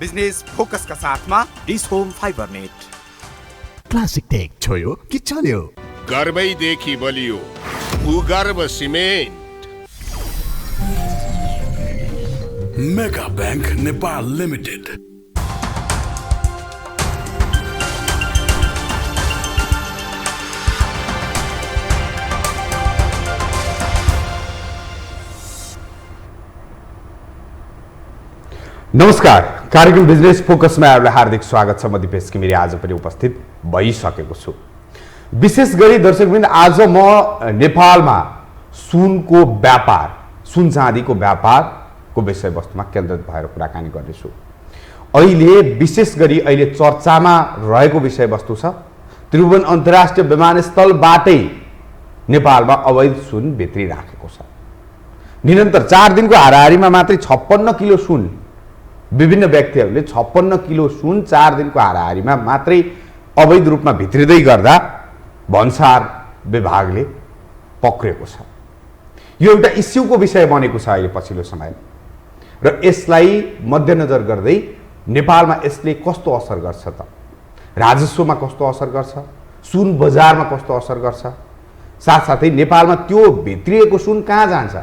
Business फोकसका साथमा Dish Home fibre net. Classic Tech छोयो कि चल्यो? गर्वैदेखि बलियो भूगर्भ cement. Mega bank Nepal limited. नमस्कार, कार्यक्रम बिजनेस फोकसमा यहाँलाई हार्दिक स्वागत छ। म दिपेश घिमिरे आज पनि उपस्थित भइसकेको छु। विशेष गरी दर्शकवृन्द, आज म नेपालमा सुनको व्यापार, सुन चाँदीको व्यापारको विषयवस्तुमा केन्द्रित भएर कुराकानी गर्नेछु। अहिले विशेष गरी अहिले चर्चामा रहेको विषयवस्तु छ त्रिभुवन अन्तर्राष्ट्रिय विमानस्थलबाटै नेपालमा अवैध सुन भित्रिराखेको छ। निरन्तर 4 दिनको हाराहारीमा मात्रै 56 किलो सुन, विभिन्न व्यक्तिहरूले 56 किलो सुन 4 दिनको हाराहारीमा मात्रै अवैध रूपमा भित्रिँदै गर्दा भन्सार विभागले पक्रेको छ। यो एउटा इस्युको विषय बनेको छ अहिले पछिल्लो समय र यसलाई मध्यनजर गर्दै नेपालमा यसले कस्तो असर गर्छ त? राजस्वमा कस्तो असर गर्छ, सुन बजारमा कस्तो असर गर्छ, साथसाथै नेपालमा त्यो भित्रिएको सुन कहाँ जान्छ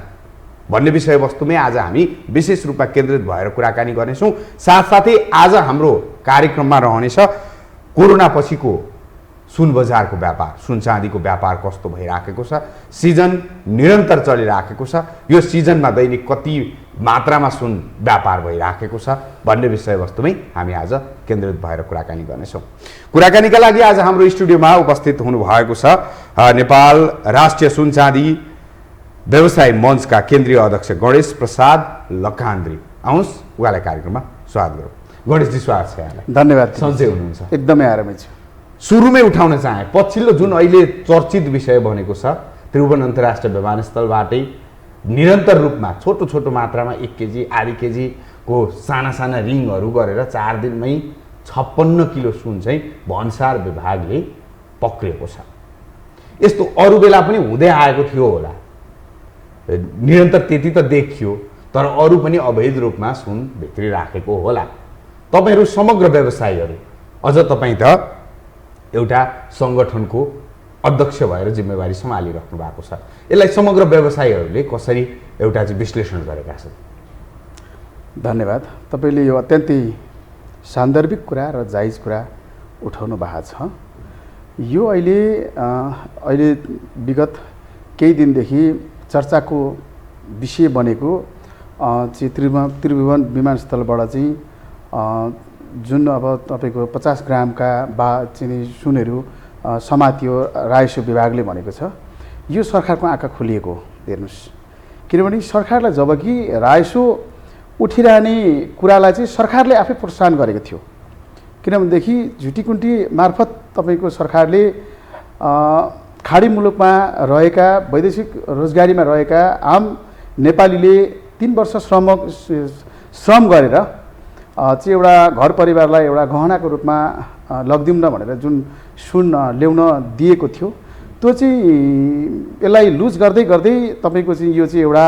भन्ने विषयवस्तुमै आज हामी विशेष रूपमा केन्द्रित भएर कुराकानी गर्नेछौँ। साथसाथै आज हाम्रो कार्यक्रममा रहनेछ कोरोना पछिको सुन बजारको व्यापार, सुन चाँदीको व्यापार कस्तो भइराखेको छ, सिजन निरन्तर चलिराखेको छ, यो सिजनमा दैनिक कति मात्रामा सुन व्यापार भइराखेको छ भन्ने विषयवस्तुमै हामी आज केन्द्रित भएर कुराकानी गर्नेछौँ। कुराकानीका लागि आज हाम्रो स्टुडियोमा उपस्थित हुनुभएको छ नेपाल राष्ट्रिय सुन चाँदी व्यवसाय मञ्चका केन्द्रीय अध्यक्ष गणेश प्रसाद लकान्द्री। आउनुहोस् उहाँलाई कार्यक्रममा स्वागत गरौँ। गणेशजी, स्वागत छ यहाँलाई। धन्यवाद। सन्चै हुनुहुन्छ? एकदमै आरामै छु। सुरुमै उठाउन चाहे पछिल्लो जुन अहिले चर्चित विषय बनेको छ त्रिभुवन अन्तर्राष्ट्रिय विमानस्थलबाटै निरन्तर रूपमा छोटो छोटो मात्रामा 1 केजी आधी केजीको साना साना रिङहरू गरेर 4 दिनमै 56 किलो सुन चाहिँ भन्सार विभागले पक्रेको छ। यस्तो अरू बेला पनि हुँदै आएको थियो होला, निरन्तर त्यति त देखियो, तर अरू पनि अवैध रूपमा सुन भित्रिराखेको होला। तपाईहरू समग्र व्यवसायीहरू, अझ तपाईँ त एउटा सङ्गठनको अध्यक्ष भएर जिम्मेवारी सम्हालिराख्नु भएको छ, यसलाई समग्र व्यवसायीहरूले कसरी एउटा चाहिँ विश्लेषण गरेका छन्? धन्यवाद। तपाईँले यो अत्यन्तै सान्दर्भिक कुरा र जायज कुरा उठाउनु भएको छ। यो अहिले विगत केही दिनदेखि चर्चाको विषय बनेको चाहिँ त्रिभुवन विमानस्थलबाट चाहिँ जुन अब तपाईँको 50 ग्रामका चिनी सुनहरू समातियो राजस्व विभागले भनेको छ। यो सरकारको आँखा खोलिएको हेर्नुहोस्, किनभने सरकारलाई जब कि राजस्व उठिरहने कुरालाई चाहिँ सरकारले आफै प्रोत्साहन गरेको थियो। किनभनेदेखि झुटीकुन्टी मार्फत तपाईँको सरकारले खाडी मुलुकमा रहेका वैदेशिक रोजगारीमा रहेका आम नेपालीले 3 वर्ष श्रम गरेर चाहिँ एउटा घर परिवारलाई एउटा गहनाको रूपमा लगिदिउँ न भनेर जुन सुन ल्याउन दिएको थियो, त्यो चाहिँ यसलाई लुज गर्दै गर्दै तपाईँको चाहिँ यो चाहिँ एउटा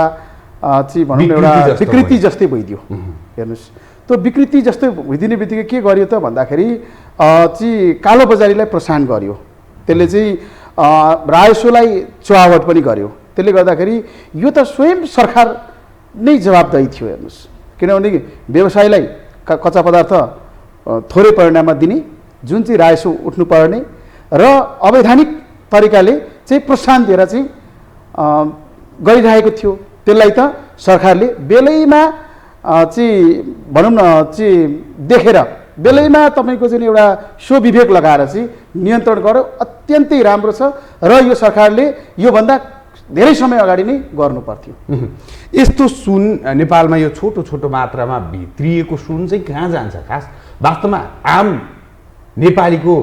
चाहिँ भनौँ न एउटा विकृति जस्तै भइदियो। हेर्नुहोस्, त्यो विकृति जस्तै भइदिने बित्तिकै के गर्यो त भन्दाखेरि चाहिँ कालो बजारीलाई प्रोत्साहन गर्यो। त्यसले चाहिँ राजस्वलाई चुहावट पनि गर्यो। त्यसले गर्दाखेरि यो त स्वयं सरकार नै जवाबदेही थियो। हेर्नुहोस्, किनभने व्यवसायलाई कच्चा पदार्थ थोरै परिमाणमा दिने, जुन चाहिँ राजस्व उठ्नुपर्ने र अवैधानिक तरिकाले चाहिँ प्रोत्साहन दिएर चाहिँ गरिरहेको थियो, त्यसलाई त सरकारले बेलैमा चाहिँ भनौँ न चाहिँ देखेर बेलैमा तपाईँको चाहिँ एउटा स्वविवेक लगाएर चाहिँ नियन्त्रण गर्यो। अत्यन्तै राम्रो छ र यो सरकारले योभन्दा धेरै समय अगाडि नै गर्नु पर्थ्यो। यस्तो सुन नेपालमा यो छोटो छोटो मात्रामा भित्रिएको सुन चाहिँ कहाँ जान्छ? खास वास्तवमा आम नेपालीको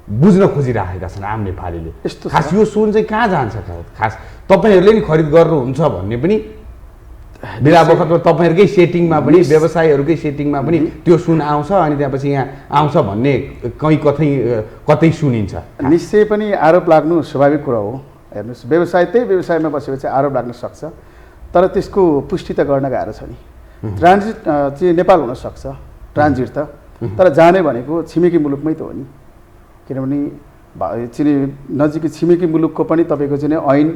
बुझ्न खोजिराखेका छन् आम नेपालीले, खास यो सुन चाहिँ कहाँ जान्छ? खास तपाईँहरूले नि खरिद गर्नुहुन्छ भन्ने पनि बेला बखतमा तपाईँहरूकै सेटिङमा पनि व्यवसायीहरूकै सेटिङमा पनि त्यो सुन आउँछ अनि त्यसपछि यहाँ आउँछ भन्ने कतै सुनिन्छ। निश्चय पनि आरोप लाग्नु स्वाभाविक कुरा हो। हेर्नुहोस्, व्यवसायमै बसेपछि आरोप लाग्न सक्छ, तर त्यसको पुष्टि त गर्न गाह्रो छ नि। ट्रान्जिट चाहिँ नेपाल हुनसक्छ ट्रान्जिट त, तर जाने भनेको छिमेकी मुलुकमै त हो नि, किनभने चिनी नजिकै छिमेकी मुलुकको पनि तपाईँको चाहिँ ऐन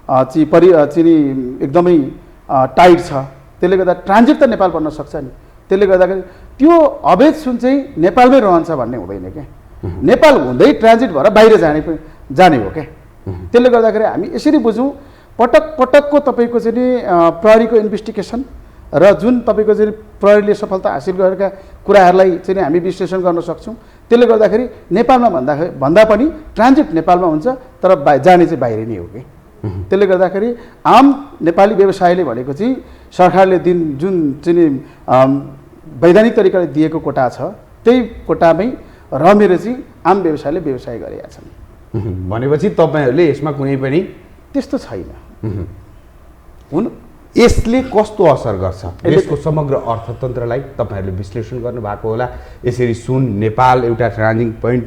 चाहिँ एकदमै टाइट छ, त्यसले गर्दा ट्रान्जिट त नेपाल बन्न सक्छ नि। त्यसले गर्दाखेरि त्यो अवैध सुन चाहिँ नेपालमै रहन्छ भन्ने हुँदैन क्या, नेपाल हुँदै ट्रान्जिट भएर बाहिर जाने हो क्या। त्यसले गर्दाखेरि हामी यसरी बुझौँ, पटक पटकको तपाईँको चाहिँ प्रहरीको इन्भेस्टिगेसन र जुन तपाईँको चाहिँ प्रहरीले सफलता हासिल गरेका कुराहरूलाई चाहिँ हामी विश्लेषण गर्न सक्छौँ। त्यसले गर्दाखेरि नेपालमा भन्दा पनि ट्रान्जिट नेपालमा हुन्छ, तर जाने चाहिँ बाहिर नै हो कि। त्यसले गर्दाखेरि आम नेपाली व्यवसायले भनेको चाहिँ सरकारले जुन चाहिँ वैधानिक तरिकाले दिएको कोटा छ, त्यही कोटामै रमेर चाहिँ आम व्यवसायले व्यवसाय गरेका छन्। भनेपछि तपाईँहरूले यसमा कुनै पनि त्यस्तो छैन। यसले कस्तो असर गर्छ देशको समग्र अर्थतन्त्रलाई तपाईँहरूले विश्लेषण गर्नुभएको होला। यसरी सुन नेपाल एउटा ट्रान्जिट पोइन्ट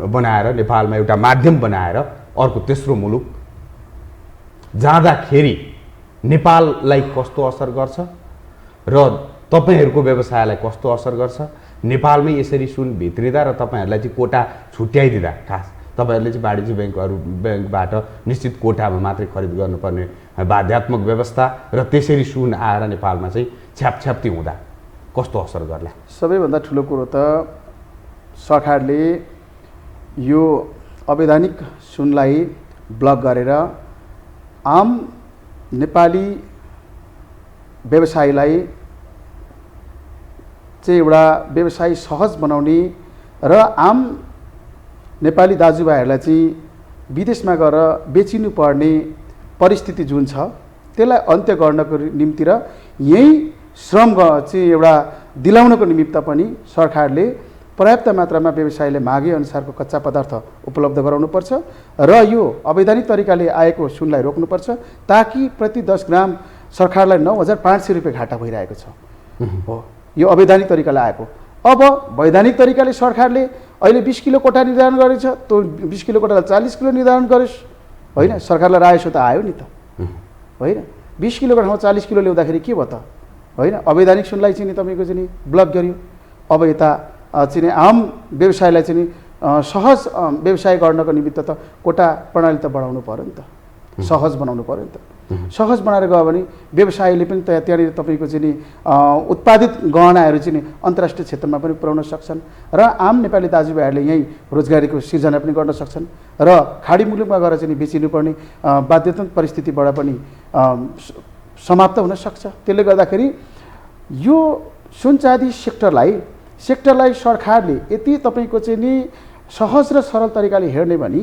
बनाएर, नेपालमा एउटा माध्यम बनाएर अर्को तेस्रो मुलुक जाँदाखेरि नेपाललाई कस्तो असर गर्छ र तपाईँहरूको व्यवसायलाई कस्तो असर गर्छ, नेपालमै यसरी सुन भित्रिँदा र तपाईँहरूलाई चाहिँ कोटा छुट्याइदिँदा, खास तपाईँहरूले चाहिँ वाणिज्य ब्याङ्कबाट निश्चित कोटामा मात्रै खरिद गर्नुपर्ने बाध्यात्मक व्यवस्था र त्यसरी सुन आएर नेपालमा चाहिँ छ्यापछ्याप्ती हुँदा कस्तो असर गर्ला? सबैभन्दा ठुलो कुरो त सरकारले यो अवैधानिक सुनलाई ब्लक गरेर आम नेपाली व्यवसायीलाई चाहिँ एउटा व्यवसाय सहज बनाउने र आम नेपाली दाजुभाइहरूलाई चाहिँ विदेशमा गएर बेचिनु पर्ने परिस्थिति जुन छ त्यसलाई अन्त्य गर्नको निम्ति र यही श्रम चाहिँ एउटा दिलाउनको निमित्त पनि सरकारले पर्याप्त मात्रामा व्यवसायले मागे अनुसारको कच्चा पदार्थ उपलब्ध गराउनुपर्छ र यो अवैधानिक तरिकाले आएको सुनलाई रोक्नुपर्छ, ताकि प्रति 10 ग्राम सरकारलाई 9,500 रुपियाँ घाटा भइरहेको छ हो यो अवैधानिक तरिकाले आएको। अब वैधानिक तरिकाले सरकारले अहिले 20 किलो कोटा निर्धारण गरेछ, त्यो 20 किलो कोटालाई 40 किलो निर्धारण गरेस्, होइन? सरकारलाई राजस्व त आयो नि त, होइन? 20 किलो कोठामा 40 किलो ल्याउँदाखेरि के भयो त, होइन? अवैधानिक सुनलाई चाहिँ तपाईँको चाहिँ ब्लक गर्यो। अब यता चाहिँ आम व्यवसायलाई चाहिँ सहज व्यवसाय गर्नको निमित्त त कोटा प्रणाली त बढाउनु पऱ्यो नि त, सहज बनाउनु पऱ्यो नि त। सहज बनाएर गयो भने व्यवसायले पनि त्यहाँनिर तपाईँको चाहिँ उत्पादित गहनाहरू चाहिँ अन्तर्राष्ट्रिय क्षेत्रमा पनि पुर्याउन सक्छन् र आम नेपाली दाजुभाइहरूले यहीँ रोजगारीको सिर्जना पनि गर्न सक्छन् र खाडी मुलुकमा गएर चाहिँ बेचिनुपर्ने बाध्यतात्मक परिस्थितिबाट पनि समाप्त हुन सक्छ। त्यसले गर्दाखेरि यो सुन चाँदी सेक्टरलाई सरकारले यति तपाईँको चाहिँ नि सहज र सरल तरिकाले हेर्ने भने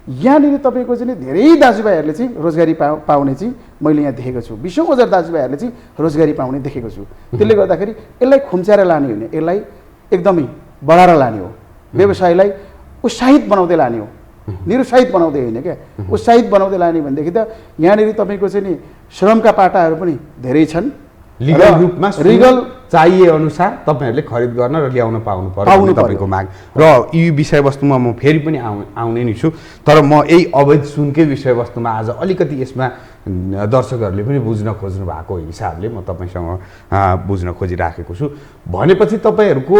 यहाँनिर तपाईँको चाहिँ धेरै दाजुभाइहरूले चाहिँ रोजगारी पाउने चाहिँ मैले यहाँ देखेको छु, 20,000 दाजुभाइहरूले चाहिँ रोजगारी पाउने देखेको छु। त्यसले गर्दाखेरि यसलाई खुम्च्याएर लाने होइन, यसलाई एकदमै बढाएर लाने हो, व्यवसायलाई उत्साहित बनाउँदै लाने हो, निरुत्साहित बनाउँदै होइन क्या, उत्साहित बनाउँदै लाने भनेदेखि त यहाँनिर तपाईँको चाहिँ नि श्रमका पाटाहरू पनि धेरै छन्, लिगल रूपमा चाहिए अनुसार तपाईँहरूले खरिद गर्न र ल्याउन पाउनु पर्यो तपाईँको माग। र यी विषयवस्तुमा म फेरि पनि आउने नै छु, तर म यही अवैध सुनकै विषयवस्तुमा आज अलिकति यसमा दर्शकहरूले पनि बुझ्न खोज्नु भएको हिसाबले म तपाईँसँग बुझ्न खोजिराखेको छु। भनेपछि तपाईँहरूको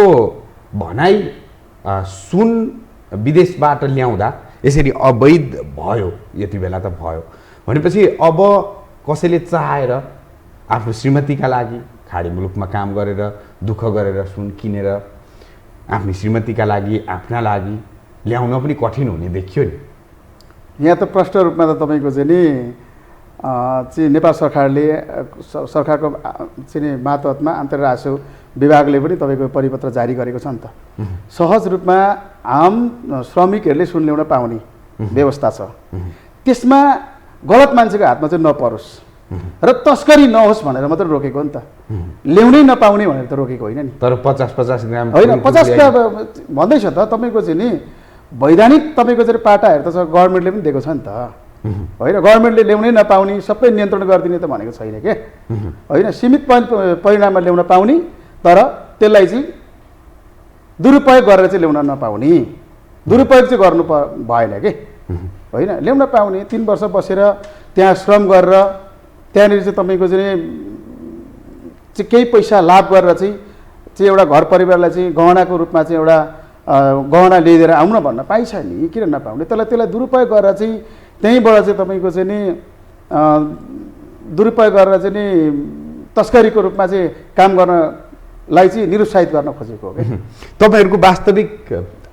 भनाइ सुन विदेशबाट ल्याउँदा यसरी अवैध भयो, यति बेला त भयो भनेपछि अब कसैले चाहेर आफ्नो श्रीमतीका लागि खाडी मुलुकमा काम गरेर दुःख गरेर सुन किनेर आफ्नो श्रीमतीका लागि आफ्ना लागि ल्याउन पनि कठिन हुने देखियो नि। यहाँ त प्रष्ट रूपमा त तपाईँको चाहिँ नि नेपाल सरकारको चाहिँ मातहतमा अन्तर्राष्ट्रिय विभागले पनि तपाईँको परिपत्र जारी गरेको छ नि त। सहज रूपमा आम श्रमिकहरूले सुन ल्याउन पाउने व्यवस्था छ, त्यसमा गलत मान्छेको हातमा चाहिँ नपरोस् र तस्करी नहोस् भनेर मात्र रोकेको नि त, ल्याउनै नपाउने भनेर त रोकेको होइन नि। तर 50-50 ग्राम होइन, 50 भन्दैछ त तपाईँको चाहिँ नि वैधानिक तपाईँको चाहिँ पाटाहरू त गभर्मेन्टले पनि दिएको छ नि त, होइन? गभर्मेन्टले ल्याउनै नपाउने सबै नियन्त्रण गरिदिने त भनेको छैन के, होइन? सीमित परिणाममा ल्याउन पाउने, तर त्यसलाई चाहिँ दुरुपयोग गरेर चाहिँ ल्याउन नपाउने, दुरुपयोग चाहिँ गर्नु भएन कि, होइन? ल्याउन पाउने, 3 वर्ष बसेर त्यहाँ श्रम गरेर त्यहाँनिर चाहिँ तपाईँको चाहिँ चाहिँ केही पैसा लाभ गरेर चाहिँ एउटा घर परिवारलाई चाहिँ गहनाको रूपमा चाहिँ एउटा गहना ल्याइदिएर आउन भन्न पाइन्छ नि, किन नपाउने? त्यसलाई दुरुपयोग गरेर चाहिँ त्यहीँबाट चाहिँ तपाईँको चाहिँ नि दुरुपयोग गरेर चाहिँ नि तस्करीको रूपमा चाहिँ काम गर्नलाई चाहिँ निरुत्साहित गर्न खोजेको हो क्या। तपाईँहरूको वास्तविक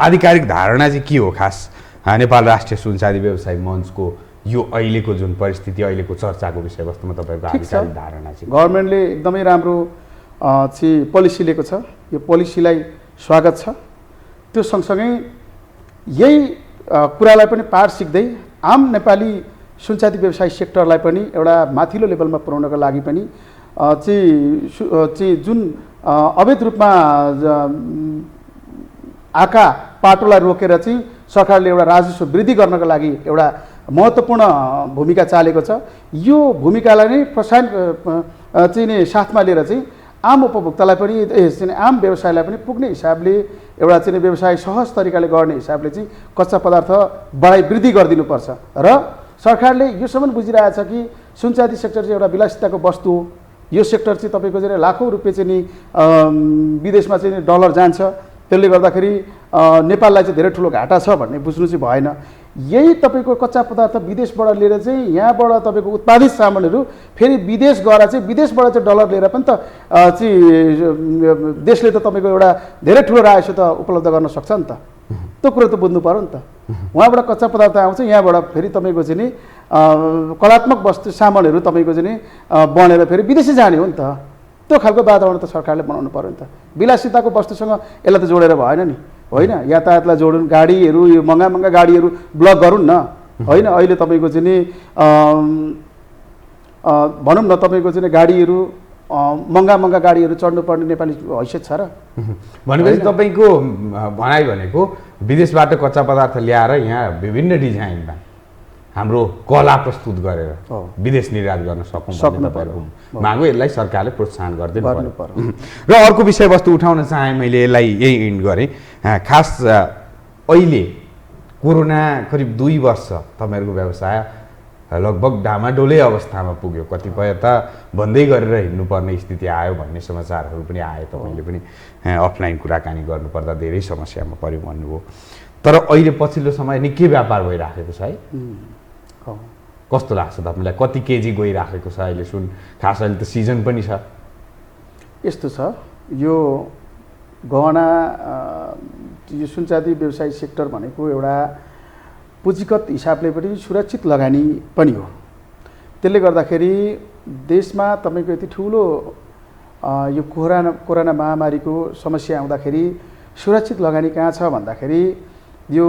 आधिकारिक धारणा चाहिँ के हो खास नेपाल राष्ट्रिय सुनचाँदी व्यवसायी मञ्चको यो अहिलेको जुन परिस्थिति, अहिलेको चर्चाको विषयवस्तुमा तपाईँको आधिकारिक धारणा चाहिँ? गभर्मेन्टले एकदमै राम्रो चाहिँ पोलिसी लिएको छ, यो पोलिसीलाई स्वागत छ। त्यो सँगसँगै यही कुरालाई पनि पार सिक्दै आम नेपाली सुनचाँदी व्यवसाय सेक्टरलाई पनि एउटा माथिल्लो लेभलमा पुर्याउनको लागि पनि चाहिँ जुन अवैध रूपमा आएका पाटोलाई रोकेर चाहिँ सरकारले एउटा राजस्व वृद्धि गर्नको लागि एउटा महत्त्वपूर्ण भूमिका चालेको छ। यो भूमिकालाई नै प्रोत्साहन चाहिँ नि साथमा लिएर चाहिँ आम उपभोक्तालाई पनि आम व्यवसायलाई पनि पुग्ने हिसाबले एउटा चाहिँ व्यवसाय सहज तरिकाले गर्ने हिसाबले चाहिँ कच्चा पदार्थ बढाइ वृद्धि गरिदिनुपर्छ। र सरकारले योसम्म बुझिरहेछ कि सुनचाँदी सेक्टर चाहिँ एउटा विलासिताको वस्तु हो। यो सेक्टर चाहिँ तपाईँको चाहिँ लाखौँ रुपियाँ चाहिँ नि विदेशमा चाहिँ डलर जान्छ, त्यसले गर्दाखेरि नेपाललाई चाहिँ धेरै ठुलो घाटा छ भन्ने बुझ्नु चाहिँ भएन। यही तपाईँको कच्चा पदार्थ विदेशबाट लिएर चाहिँ यहाँबाट तपाईँको उत्पादित सामानहरू फेरि विदेश गएर चाहिँ विदेशबाट चाहिँ डलर लिएर पनि त चाहिँ देशले त तपाईँको एउटा धेरै ठुलो राजस्व त उपलब्ध गर्न सक्छ नि त। त्यो कुरो त बुझ्नु पऱ्यो नि त। उहाँबाट कच्चा पदार्थ आउँछ, यहाँबाट फेरि तपाईँको चाहिँ नि कलात्मक वस्तु सामानहरू तपाईँको चाहिँ नि बनेर फेरि विदेशी जाने हो नि त। त्यो खालको वातावरण त सरकारले बनाउनु पऱ्यो नि त। विलासिताको वस्तुसँग यसलाई त जोडेर भएन नि, होइन? यातायातलाई जोडौँ, गाडीहरू यो महँगा गाडीहरू ब्लक गरौँ न, होइन? अहिले तपाईँको चाहिँ नि भनौँ न तपाईँको चाहिँ गाडीहरू महँगा गाडीहरू चढ्नुपर्ने नेपाली हैसियत छ र? भनेपछि तपाईँको भनाइ भनेको विदेशबाट कच्चा पदार्थ ल्याएर यहाँ विभिन्न डिजाइनमा हाम्रो कला प्रस्तुत गरेर विदेश निर्यात गर्न सक्नु पर्यो। मागो यसलाई सरकारले प्रोत्साहन गर्दिनु पर्यो। र अर्को विषयवस्तु उठाउन चाहे मैले, यसलाई यही इन्ड गरेँ। खास अहिले कोरोना करिब 2 वर्ष तपाईँहरूको व्यवसाय लगभग डामाडोलै अवस्थामा पुग्यो, कतिपय त बन्दै गरेर हिँड्नुपर्ने स्थिति आयो भन्ने समाचारहरू पनि आए। तपाईँले पनि अफलाइन कुराकानी गर्नुपर्दा धेरै समस्यामा पर्यो भन्नुभयो। तर अहिले पछिल्लो समय निकै व्यापार भइराखेको छ है, कस्तो लाग्छ तपाईँलाई? कति केजी गइराखेको छ अहिले सुन? खास अहिले त सिजन पनि छ। यस्तो छ, यो गहना यो सुनचाँदी व्यवसाय सेक्टर भनेको एउटा पुँजीगत हिसाबले पनि सुरक्षित लगानी पनि हो। त्यसले गर्दाखेरि देशमा तपाईँको यति ठुलो यो कोरोना महामारीको समस्या आउँदाखेरि सुरक्षित लगानी कहाँ छ भन्दाखेरि यो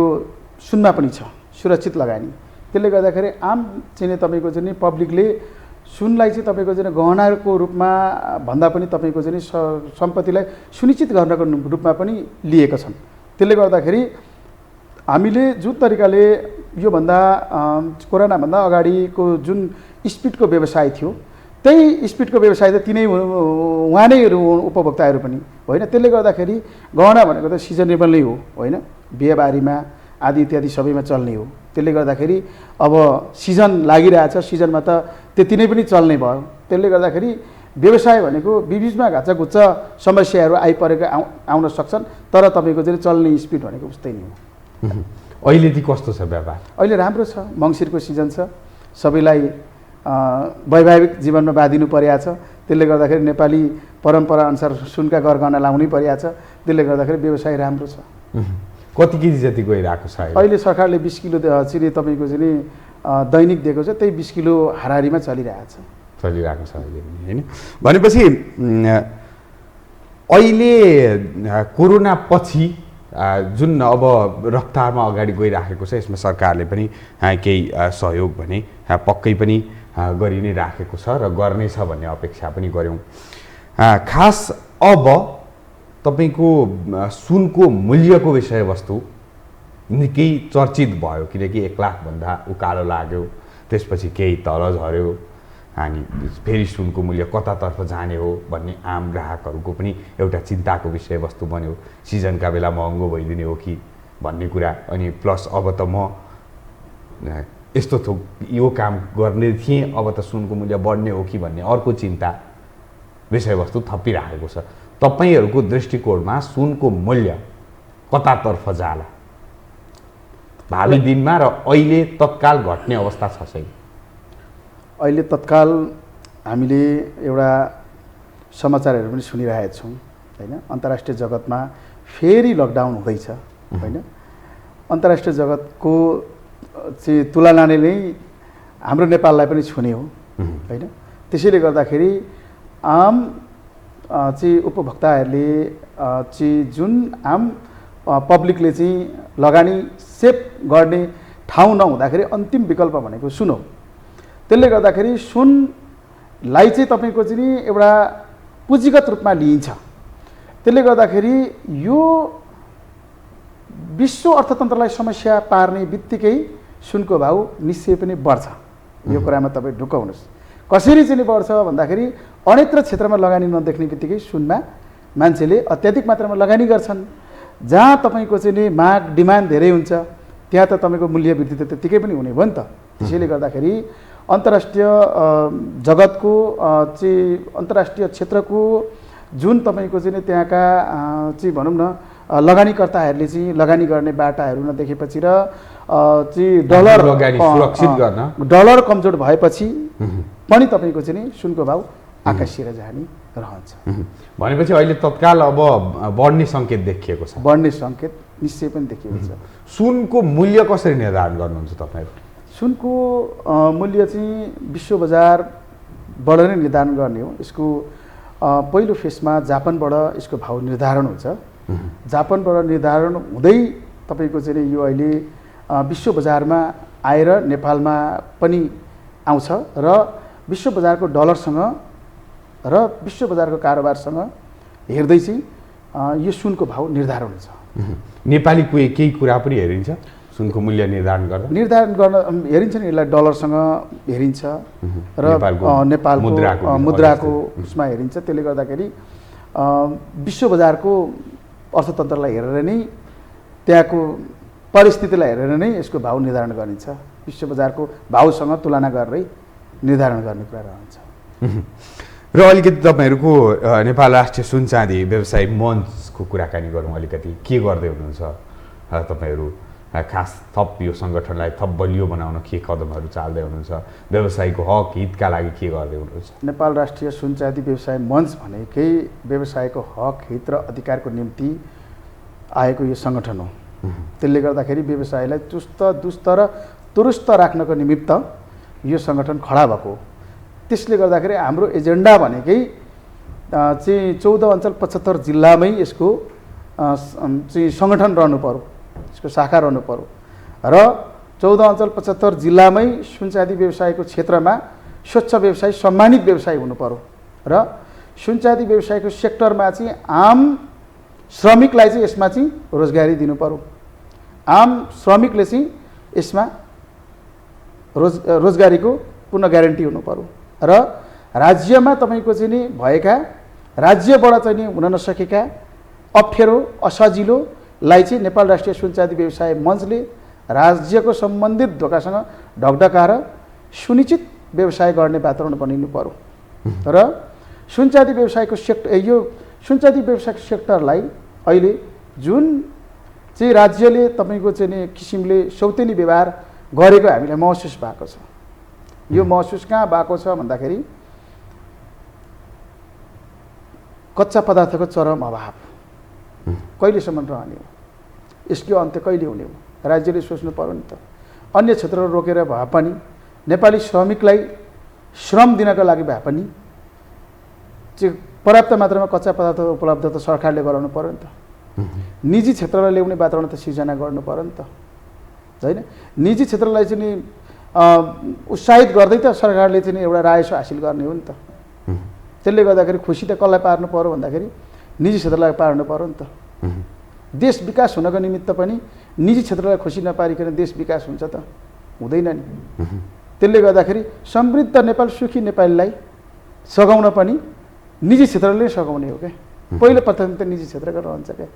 सुनमा पनि छ सुरक्षित लगानी। त्यसले गर्दाखेरि आम चाहिँ तपाईँको चाहिँ पब्लिकले सुनलाई चाहिँ तपाईँको चाहिँ गहनाको रूपमा भन्दा पनि तपाईँको चाहिँ सम्पत्तिलाई सुनिश्चित गर्नको रूपमा पनि लिएका छन्। त्यसले गर्दाखेरि हामीले जुन तरिकाले योभन्दा कोरोनाभन्दा अगाडिको जुन स्पिडको व्यवसाय थियो त्यही स्पिडको व्यवसाय त तिनै उहाँ नै उपभोक्ताहरू पनि होइन। त्यसले गर्दाखेरि गहना भनेको त सिजनेबल नै हो, होइन? बिहेबारीमा आदि इत्यादि सबैमा चल्ने हो। त्यसले गर्दाखेरि अब सिजन लागिरहेछ, सिजनमा त त्यति नै पनि चल्ने भयो। त्यसले गर्दाखेरि व्यवसाय भनेको बिचमा घाचाघुच्चा समस्याहरू आइपरेको आउन सक्छन्, तर तपाईँको चाहिँ चल्ने स्पिड भनेको उस्तै नै हो। अहिले चाहिँ कस्तो छ व्यापार? अहिले राम्रो छ, मङ्सिरको सिजन छ, सबैलाई वैवाहिक जीवनमा बाँधिनु परिएको छ। त्यसले गर्दाखेरि नेपाली परम्परा अनुसार सुनका गरगहना लाउनै परिएको छ। त्यसले गर्दाखेरि व्यवसाय राम्रो छ। कति केजी जति गइरहेको छ अहिले? सरकारले 20 किलो चिनी तपाईँको चाहिँ दैनिक दिएको छ, त्यही 20 किलो हाराहारीमा चलिरहेको छ अहिले, होइन? भनेपछि अहिले कोरोना पछि जुन अब रफ्तारमा अगाडि गइराखेको छ, यसमा सरकारले पनि केही सहयोग भने पक्कै पनि गरि नै राखेको छ र गर्नेछ भन्ने अपेक्षा पनि गऱ्यौँ। खास अब तपाईँको सुनको मूल्यको विषयवस्तु निकै चर्चित भयो, किनकि 1 लाखभन्दा उकालो लाग्यो, त्यसपछि केही तल झऱ्यो, अनि फेरि सुनको मूल्य कतातर्फ जाने हो भन्ने आम ग्राहकहरूको पनि एउटा चिन्ताको विषयवस्तु बन्यो। सिजनका बेला महँगो भइदिने हो कि भन्ने कुरा, अनि प्लस अब त म यस्तो थोक यो काम गर्ने थिएँ, अब त सुनको मूल्य बढ्ने हो कि भन्ने अर्को चिन्ता विषयवस्तु थपिरहेको छ। तपाईँहरूको दृष्टिकोणमा सुनको मूल्य कतातर्फ जाला भावी दिनमा र अहिले तत्काल घट्ने अवस्था छ छैन? अहिले तत्काल हामीले एउटा समाचारहरू पनि सुनिरहेका छौँ होइन। अन्तर्राष्ट्रिय जगतमा फेरि लकडाउन हुँदैछ होइन। अन्तर्राष्ट्रिय जगतको चाहिँ तुलनाले नै हाम्रो नेपाललाई पनि छुने हो होइन। त्यसैले गर्दाखेरि आम चाहिँ उपभोक्ताहरूले चाहिँ जुन आम पब्लिकले चाहिँ लगानी सेभ गर्ने ठाउँ नहुँदाखेरि अन्तिम विकल्प भनेको सुन हो। त्यसले गर्दाखेरि सुनलाई चाहिँ तपाईँको चाहिँ एउटा पुँजीगत रूपमा लिइन्छ। त्यसले गर्दाखेरि यो विश्व अर्थतन्त्रलाई समस्या पार्ने बित्तिकै सुनको भाउ निश्चय पनि बढ्छ। यो कुरामा तपाईँ ढुक्क हुनुहोस्। कसरी चाहिँ बढ्छ भन्दाखेरि अन्यत्र क्षेत्रमा लगानी नदेख्ने बित्तिकै सुनमा मान्छेले अत्याधिक मात्रामा लगानी गर्छन्। जहाँ तपाईँको चाहिँ माग डिमान्ड धेरै हुन्छ त्यहाँ त तपाईँको मूल्य वृद्धि त त्यत्तिकै पनि हुने भयो नि त। त्यसैले गर्दाखेरि अन्तर्राष्ट्रिय जगतको चाहिँ अन्तर्राष्ट्रिय क्षेत्रको जुन तपाईँको चाहिँ त्यहाँका चाहिँ भनौँ न लगानीकर्ताहरूले चाहिँ लगानी गर्ने बाटाहरू नदेखेपछि र चाहिँ डलर सुरक्षित गर्न डलर कमजोर भएपछि पनि तपाईँको चाहिँ सुनको भाउ आकाशिएर जाने रहन्छ। भनेपछि अहिले तत्काल अब बढ्ने सङ्केत देखिएको छ। बढ्ने सङ्केत निश्चय पनि देखिएको छ। सुनको मूल्य कसरी निर्धारण गर्नुहुन्छ तपाईँहरू? सुनको मूल्य चाहिँ विश्व बजारबाट नै निर्धारण गर्ने हो। यसको पहिलो फेसमा जापानबाट यसको भाउ निर्धारण हुन्छ। जापानबाट निर्धारण हुँदै तपाईँको चाहिँ यो अहिले विश्व बजारमा आएर नेपालमा पनि आउँछ र विश्व बजारको डलरसँग र विश्व बजारको कारोबारसँग हेर्दै चाहिँ यो सुनको भाउ निर्धारण हुन्छ। नेपाली केही कुरा पनि हेरिन्छ सुनको मूल्य निर्धारण गर्न हेरिन्छ नि। यसलाई डलरसँग हेरिन्छ र नेपालको मुद्राको उसमा हेरिन्छ। त्यसले गर्दाखेरि विश्व बजारको अर्थतन्त्रलाई हेरेर नै त्यहाँको परिस्थितिलाई हेरेर नै यसको भाउ निर्धारण गरिन्छ। विश्व बजारको भाउसँग तुलना गरेरै निर्धारण गर्ने कुरा रहन्छ। र अलिकति तपाईँहरूको नेपाल राष्ट्रिय सुन चाँदी व्यवसायिक मञ्चको कुराकानी गरौँ। अलिकति के गर्दै हुनुहुन्छ तपाईँहरू? खास थप यो सङ्गठनलाई थप बलियो बनाउन के कदमहरू चाल्दै हुनुहुन्छ? व्यवसायीको हक हितका लागि के गर्दै हुनुहुन्छ? नेपाल राष्ट्रिय सुन चाँदी व्यवसाय मञ्च भनेकै व्यवसायको हक हित र अधिकारको निम्ति आएको यो सङ्गठन हो। त्यसले गर्दाखेरि व्यवसायलाई चुस्त दुस्त र दुरुस्त राख्नको निमित्त यो सङ्गठन खडा भएको हो। त्यसले गर्दाखेरि हाम्रो एजेन्डा भनेकै चाहिँ 14 अञ्चल 75 जिल्लामै यसको चाहिँ सङ्गठन रहनु पर्यो, यसको शाखा रहनु पर्यो र 14 अञ्चल 75 जिल्लामै सुनचाँदी व्यवसायको क्षेत्रमा स्वच्छ व्यवसाय सम्मानित व्यवसाय हुनु पर्यो र सुनचाँदी व्यवसायको सेक्टरमा चाहिँ आम श्रमिकलाई चाहिँ यसमा चाहिँ रोजगारी दिनु पर्यो। आम श्रमिकले चाहिँ यसमा रोजगारीको पूर्ण ग्यारेन्टी हुनु पर्यो र राज्यमा तपाईँको चाहिँ नि भएका राज्यबाट चाहिँ नि हुन नसकेका अप्ठ्यारो असजिलोलाई चाहिँ नेपाल राष्ट्रिय सुनचाँदी व्यवसाय मञ्चले राज्यको सम्बन्धित ढोकासँग ढकढकाएर सुनिश्चित व्यवसाय गर्ने वातावरण बनिनु पर्यो र सुनचाँदी व्यवसायको यो सुनचाँदी व्यवसायको सेक्टरलाई अहिले जुन चाहिँ राज्यले तपाईँको चाहिँ नि किसिमले सौतेनी व्यवहार गरेको हामीलाई महसुस भएको छ। यो महसुस कहाँ भएको छ भन्दाखेरि कच्चा पदार्थको चरम अभाव कहिलेसम्म रहने हो, यसको अन्त्य कहिले हुने हो? राज्यले सोच्नु पर्यो नि त। अन्य क्षेत्रहरू रोकेर भए पनि नेपाली श्रमिकलाई श्रम दिनका लागि भए पनि चाहिँ पर्याप्त मात्रामा कच्चा पदार्थ उपलब्ध त सरकारले गराउनु पर्यो नि त। निजी क्षेत्रलाई ल्याउने वातावरण त सिर्जना गर्नु पर्यो नि त, होइन? निजी क्षेत्रलाई चाहिँ नि उत्साहित गर्दै त सरकारले चाहिँ एउटा राजस्व हासिल गर्ने हो नि त। त्यसले गर्दाखेरि खुसी त कसलाई पार्नु पर्यो भन्दाखेरि निजी क्षेत्रलाई पार्नु पर्यो नि त। देश विकास हुनको निमित्त पनि निजी क्षेत्रलाई खुसी नपारिकन देश विकास हुन्छ त? हुँदैन नि। त्यसले गर्दाखेरि समृद्ध नेपाल सुखी नेपाललाई सघाउन पनि निजी क्षेत्रले सघाउने हो क्या। पहिलो प्राथमिकता निजी क्षेत्रको रहन्छ क्या।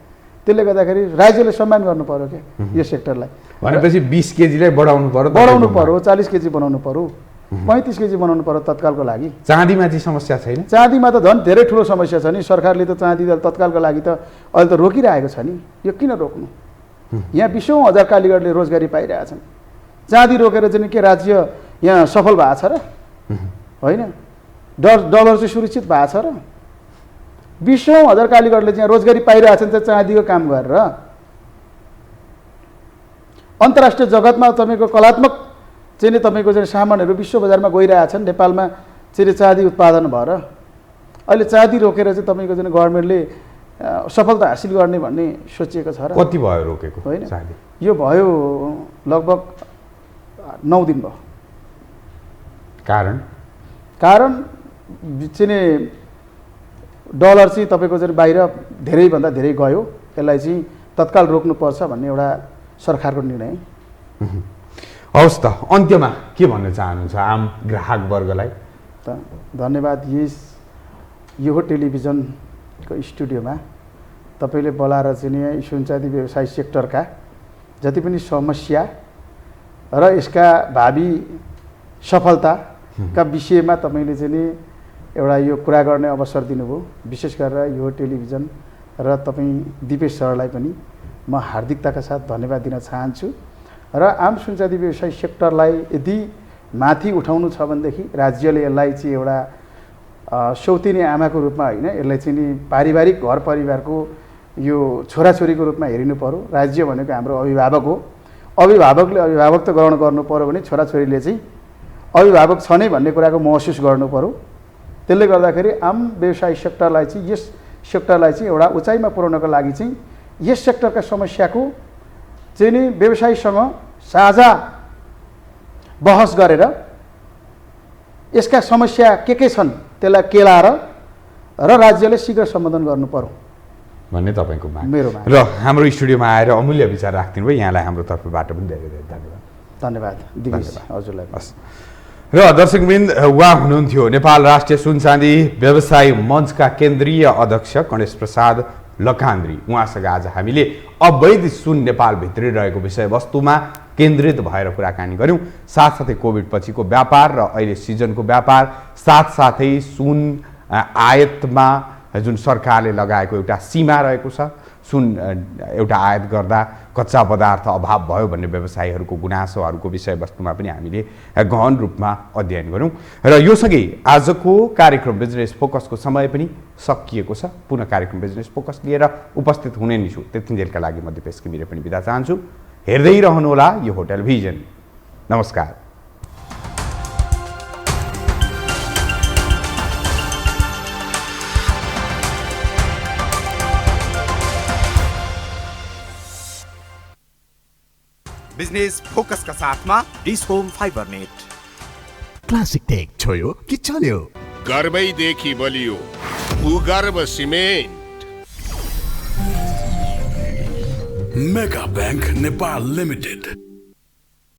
त्यसले गर्दाखेरि राज्यले सम्मान गर्नु पर्यो क्या यो सेक्टरलाई। भनेपछि 20 केजीलाई बढाउनु पर्यो, 40 केजी बनाउनु पर्यो। 35 केजी बनाउनु पर्यो तत्कालको लागि। चाँदीमा चाहिँ समस्या छैन? चाँदीमा त झन् धेरै ठुलो समस्या छ नि। सरकारले त चाँदी तत्कालको लागि त अहिले त रोकिरहेको छ नि। यो किन रोक्नु? यहाँ 20औं हजार कालीगढले रोजगारी पाइरहेछन्। चाँदी रोकेर चाहिँ के राज्य यहाँ सफल भएको छ र? होइन। डलर चाहिँ सुरक्षित भएको छ र? 20औं हजार कालीगढले चाहिँ रोजगारी पाइरहेछन् त चाँदीको काम गरेर। अन्तर्राष्ट्रिय जगतमा तपाईँको कलात्मक चाहिँ तपाईँको चाहिँ सामानहरू विश्व बजारमा गइरहेछन्। नेपालमा चाहिँ चाँदी उत्पादन भएर अहिले चाँदी रोकेर चाहिँ तपाईँको चाहिँ गभर्मेन्टले सफलता हासिल गर्ने भन्ने सोचिएको छ र। कति भयो रोकेको? होइन, चाँदी यो भयो लगभग 9 दिन भयो। कारण चाहिँ डलर चाहिँ तपाईँको चाहिँ बाहिर धेरैभन्दा धेरै गयो। यसलाई चाहिँ तत्काल रोक्नुपर्छ भन्ने एउटा सरकारको निर्णय। हवस् त, अन्त्यमा के भन्न चाहनुहुन्छ आम ग्राहक वर्गलाई? त धन्यवाद। यो टेलिभिजनको स्टुडियोमा तपाईँले बोलाएर चाहिँ सुनचाँदी व्यवसाय सेक्टरका जति पनि समस्या र यसका भावी सफलताका विषयमा तपाईँले चाहिँ एउटा यो कुरा गर्ने अवसर दिनुभयो। विशेष गरेर यो टेलिभिजन र तपाईँ दिपेश सरलाई पनि म हार्दिकताका साथ धन्यवाद दिन चाहन्छु। र आम सुनचाँदी व्यवसाय सेक्टरलाई यदि माथि उठाउनु छ भनेदेखि राज्यले यसलाई चाहिँ एउटा सौतेनी आमाको रूपमा होइन, यसलाई चाहिँ नि पारिवारिक घर परिवारको यो छोराछोरीको रूपमा हेरिनु पर्यो। राज्य भनेको हाम्रो अभिभावक हो। अभिभावकले अभिभावक त ग्रहण गर्नु पर्यो भने छोराछोरीले चाहिँ अभिभावक छ नै भन्ने कुराको महसुस गर्नु पर्यो। त्यसले गर्दाखेरि आम व्यवसाय सेक्टरलाई चाहिँ यस सेक्टरलाई चाहिँ एउटा उचाइमा पुर्याउनको लागि चाहिँ यस सेक्टरका समस्याको चाहिँ नि व्यवसायीसँग साझा बहस गरेर यसका समस्या के छन् त्यसलाई केलाएर र राज्यले शीघ्र समाधान गर्नु पर्यो भन्ने तपाईँको माग। मेरो माग। र हाम्रो स्टुडियोमा आएर अमूल्य विचार राख्दिनु भयो। यहाँलाई हाम्रो तर्फबाट पनि धेरै धेरै धन्यवाद। धन्यवाद दिपेश हजुरलाई। हस्। र दर्शकवृन्द, उहाँ हुनुहुन्थ्यो नेपाल राष्ट्रिय सुनचाँदी व्यवसाय मञ्चका केन्द्रीय अध्यक्ष गणेश प्रसाद लकान्द्री। उहाँसँग आज हामीले अवैध सुन नेपालभित्रै रहेको विषयवस्तुमा केन्द्रित भएर कुराकानी गऱ्यौँ। साथसाथै कोभिड पछिको व्यापार र अहिले सिजनको व्यापार, साथसाथै सुन आयातमा जुन सरकारले लगाएको एउटा सीमा रहेको छ, सुन एउटा आयात गर्दा कच्चा पदार्थ अभाव भयो भन्ने व्यवसायीहरूको गुनासोहरूको विषयवस्तुमा पनि हामीले गहन रूपमा अध्ययन गऱ्यौँ। र यो सँगै आजको कार्यक्रम बिजनेस फोकसको समय पनि सकिएको छ। पुनः कार्यक्रम बिजनेस फोकस लिएर उपस्थित हुने नै छु। त्यतिन्जेलका लागि म दिपेश घिमिरे पनि बिदा चाहन्छु। हेर्दै रहनुहोला यो होटल भिजन। नमस्कार। बिजनेस फोकस का साथमा डिस होम फाइबर नेट। क्लासिक टेक छोयो कि चल्यो? गर्वैदेखि बलियो भूगर्भ cement. Mega bank Nepal limited.